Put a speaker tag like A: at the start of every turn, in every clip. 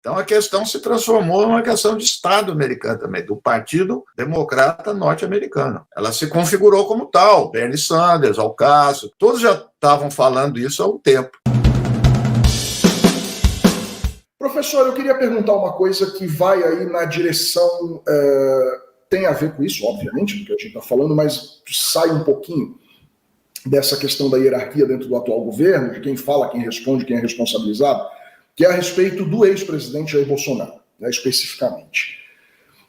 A: Então, a questão se transformou numa questão de Estado americano também, do Partido Democrata Norte-Americano. Ela se configurou como tal. Bernie Sanders, Ocasio, todos já estavam falando isso há um tempo.
B: Professor, eu queria perguntar uma coisa que vai aí na direção... tem a ver com isso, obviamente, do que a gente está falando, mas sai um pouquinho dessa questão da hierarquia dentro do atual governo, de quem fala, quem responde, quem é responsabilizado, que é a respeito do ex-presidente Jair Bolsonaro, né, especificamente.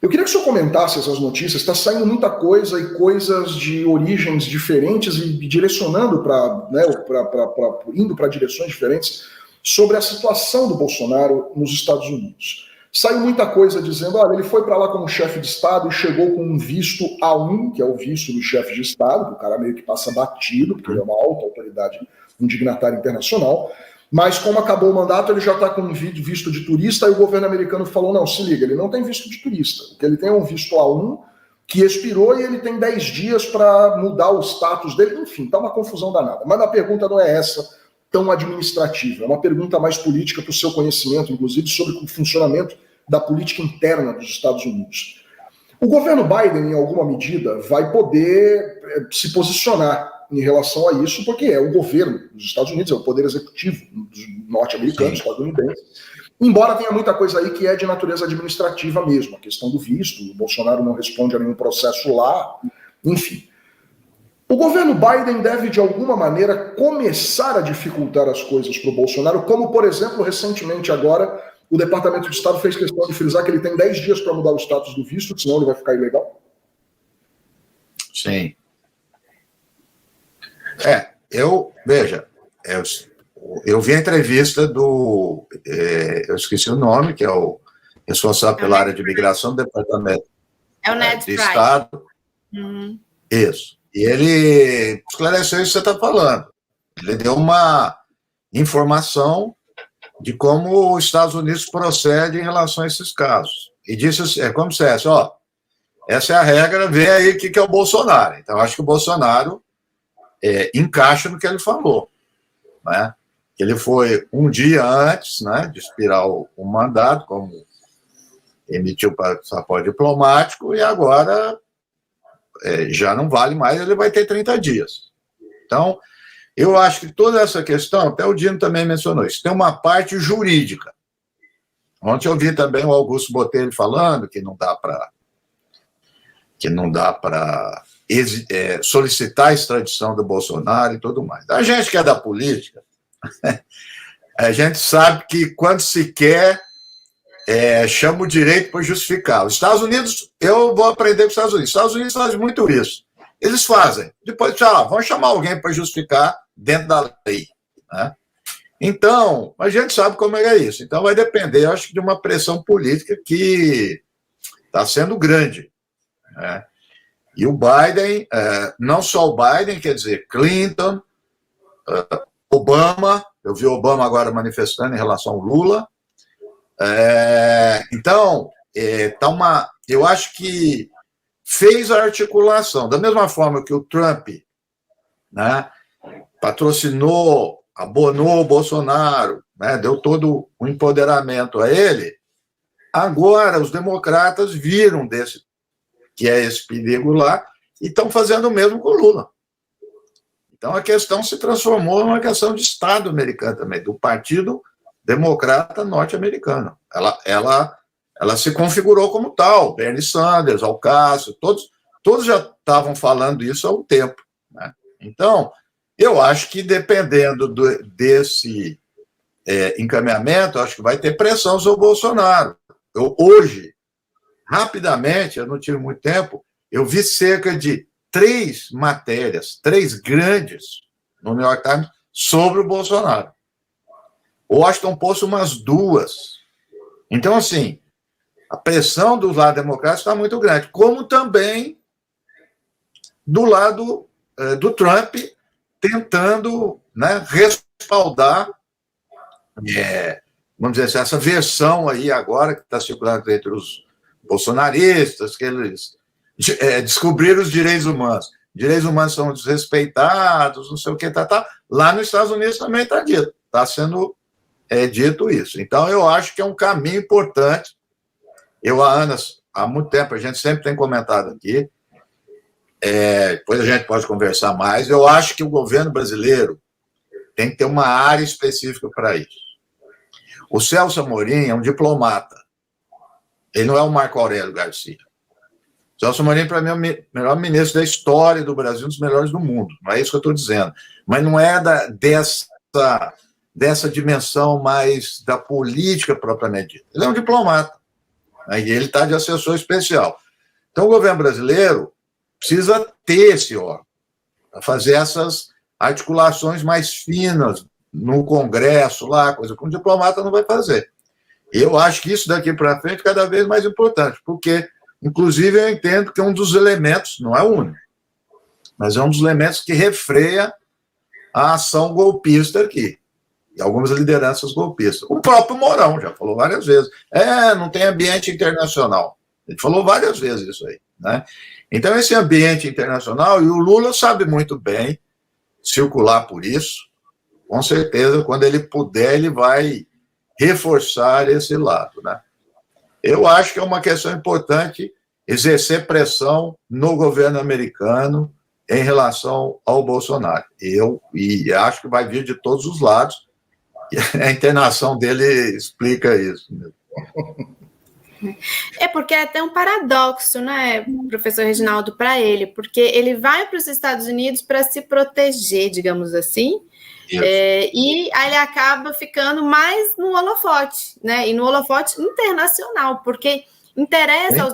B: Eu queria que o senhor comentasse essas notícias. Está saindo muita coisa e coisas de origens diferentes e direcionando para, né, indo para direções diferentes sobre a situação do Bolsonaro nos Estados Unidos. Saiu muita coisa dizendo, olha, ele foi para lá como chefe de Estado e chegou com um visto A1, que é o visto do chefe de Estado, que o cara meio que passa batido, porque ele é uma alta autoridade, um dignatário internacional, mas como acabou o mandato, ele já está com um visto de turista, e o governo americano falou, não, se liga, ele não tem visto de turista, o que ele tem é um visto A1, que expirou e ele tem 10 dias para mudar o status dele, enfim, tá uma confusão danada. Mas a pergunta não é essa, tão administrativa, é uma pergunta mais política para o seu conhecimento, inclusive, sobre o funcionamento da política interna dos Estados Unidos. O governo Biden, em alguma medida, vai poder se posicionar em relação a isso, porque é o governo dos Estados Unidos, é o poder executivo dos norte-americanos, estadunidenses, embora tenha muita coisa aí que é de natureza administrativa mesmo, a questão do visto, o Bolsonaro não responde a nenhum processo lá, enfim. O governo Biden deve, de alguma maneira, começar a dificultar as coisas para o Bolsonaro, como, por exemplo, recentemente agora, o Departamento de Estado fez questão de frisar que ele tem 10 dias para mudar o status do visto, senão ele vai ficar ilegal?
A: Sim. Veja, eu vi a entrevista do, eu esqueci o nome, que é o responsável pela área de imigração do Departamento de Estado.
C: Uhum.
A: Isso. E ele esclareceu isso que você está falando. Ele deu uma informação de como os Estados Unidos procede em relação a esses casos. E disse, como se fosse, ó, essa é a regra, vê aí o que é o Bolsonaro. Então, acho que o Bolsonaro encaixa no que ele falou, né? Ele foi um dia antes, né, de expirar o mandato, como emitiu passaporte diplomático, e agora já não vale mais, ele vai ter 30 dias. Então, eu acho que toda essa questão, até o Dino também mencionou isso, tem uma parte jurídica. Ontem eu vi também o Augusto Botelho falando que não dá para solicitar a extradição do Bolsonaro e tudo mais. A gente que é da política, a gente sabe que quando se quer, chama o direito para justificar. Os Estados Unidos, eu vou aprender com os Estados Unidos. Os Estados Unidos fazem muito isso. Eles fazem. Depois, vamos chamar alguém para justificar dentro da lei, né? Então, a gente sabe como é isso. Então, vai depender, eu acho, de uma pressão política que está sendo grande, né? E o Biden, não só o Biden, quer dizer, Clinton, Obama, eu vi o Obama agora manifestando em relação ao Lula. Então, eu acho que fez a articulação, da mesma forma que o Trump, né, patrocinou, abonou o Bolsonaro, né, deu todo o empoderamento a ele. Agora, os democratas viram que é esse perigo lá, e estão fazendo o mesmo com o Lula. Então, a questão se transformou numa questão de Estado americano também, do Partido Democrata Norte-Americano. Ela se configurou como tal. Bernie Sanders, Ocasio, todos já estavam falando isso há um tempo, né? Então, eu acho que, dependendo desse encaminhamento, acho que vai ter pressão sobre o Bolsonaro. Hoje, rapidamente, eu não tive muito tempo, eu vi cerca de 3 matérias, 3 grandes, no New York Times, sobre o Bolsonaro. O Washington Post, umas 2. Então, assim, a pressão do lado democrático está muito grande, como também do lado do Trump, tentando, né, respaldar, vamos dizer assim, essa versão aí agora que está circulando entre os bolsonaristas, que eles descobriram os direitos humanos. Direitos humanos são desrespeitados, não sei o que, tá. Lá nos Estados Unidos também está dito, está sendo é dito isso. Então, eu acho que é um caminho importante. Eu, a Ana, há muito tempo, a gente sempre tem comentado aqui, depois a gente pode conversar mais, eu acho que o governo brasileiro tem que ter uma área específica para isso. O Celso Amorim é um diplomata. Ele não é o Marco Aurélio Garcia. O Celso Amorim, para mim, é o melhor ministro da história do Brasil, um dos melhores do mundo. Não é isso que eu estou dizendo. Mas não é dessa dimensão mais da política propriamente dita. Ele é um diplomata. Né? E ele está de assessor especial. Então, o governo brasileiro precisa ter esse órgão para fazer essas articulações mais finas no Congresso, lá, coisa que um diplomata não vai fazer. E eu acho que isso daqui para frente é cada vez mais importante, porque, inclusive, eu entendo que é um dos elementos, não é o único, mas é um dos elementos que refreia a ação golpista aqui, e algumas lideranças golpistas. O próprio Mourão já falou várias vezes, não tem ambiente internacional. Ele falou várias vezes isso aí, né? Então, esse ambiente internacional, e o Lula sabe muito bem circular por isso, com certeza, quando ele puder, ele vai reforçar esse lado, né? Eu acho que é uma questão importante exercer pressão no governo americano em relação ao Bolsonaro. E acho que vai vir de todos os lados, e a internação dele explica isso.
C: É porque é até um paradoxo, né, professor Reginaldo, para ele, porque ele vai para os Estados Unidos para se proteger, digamos assim, e aí ele acaba ficando mais no holofote, né, e no holofote internacional, porque interessa aos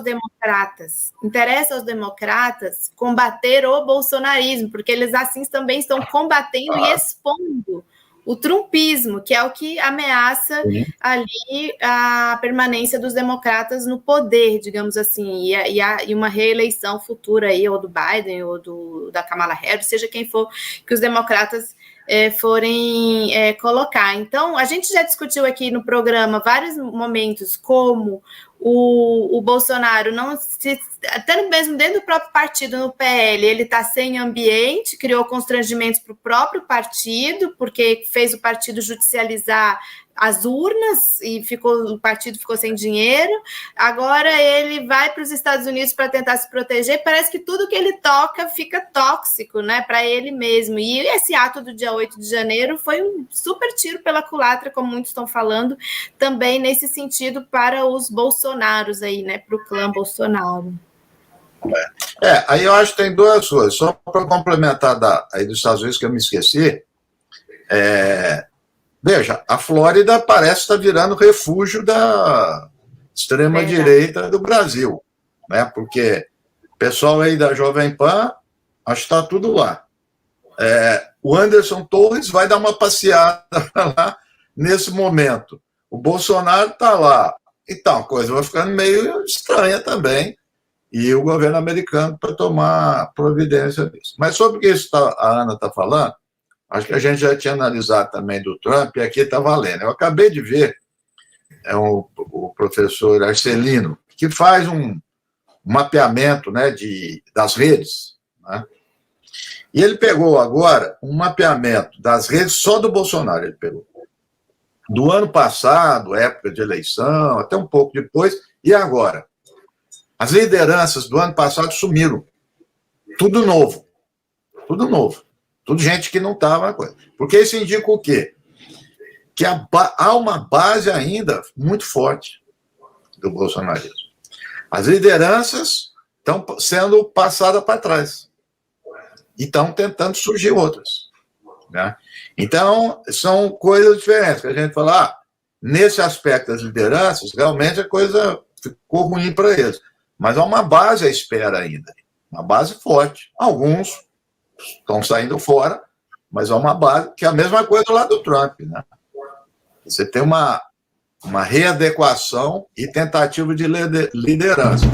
C: democratas combater o bolsonarismo, porque eles assim também estão combatendo e expondo o trumpismo, que é o que ameaça ali a permanência dos democratas no poder, digamos assim, e uma reeleição futura aí, ou do Biden, ou da Kamala Harris, seja quem for que os democratas forem colocar. Então, a gente já discutiu aqui no programa vários momentos como o Bolsonaro não se, até mesmo dentro do próprio partido, no PL, ele está sem ambiente, criou constrangimentos para o próprio partido, porque fez o partido judicializar as urnas e o partido ficou sem dinheiro. Agora ele vai para os Estados Unidos para tentar se proteger. Parece que tudo que ele toca fica tóxico, né, para ele mesmo. E esse ato do dia 8 de janeiro foi um super tiro pela culatra, como muitos estão falando, também nesse sentido para os Bolsonaros aí, né, para o clã Bolsonaro.
A: Aí eu acho que tem duas coisas. Só para complementar aí dos Estados Unidos, que eu me esqueci, veja, a Flórida parece estar virando refúgio da extrema-direita do Brasil, né? Porque o pessoal aí da Jovem Pan, acho que está tudo lá. O Anderson Torres vai dar uma passeada lá nesse momento. O Bolsonaro está lá. Então, a coisa vai ficando meio estranha também, e o governo americano para tomar providência disso. Mas sobre o que a Ana está falando, acho que a gente já tinha analisado também do Trump, e aqui está valendo. Eu acabei de ver o professor Arcelino, que faz um mapeamento, né, das redes, né? E ele pegou agora um mapeamento das redes só do Bolsonaro, ele pegou. Do ano passado, época de eleição, até um pouco depois, e agora. As lideranças do ano passado sumiram. Tudo novo. Tudo novo. Tudo gente que não estava na coisa. Porque isso indica o quê? Que há uma base ainda muito forte do bolsonarismo. As lideranças estão sendo passadas para trás. E estão tentando surgir outras. Né? Então, são coisas diferentes. Que a gente fala, nesse aspecto das lideranças, realmente a coisa ficou ruim para eles. Mas há uma base à espera ainda. Uma base forte. Alguns estão saindo fora, mas há uma base, que é a mesma coisa lá do Trump, né? Você tem uma readequação e tentativa de liderança.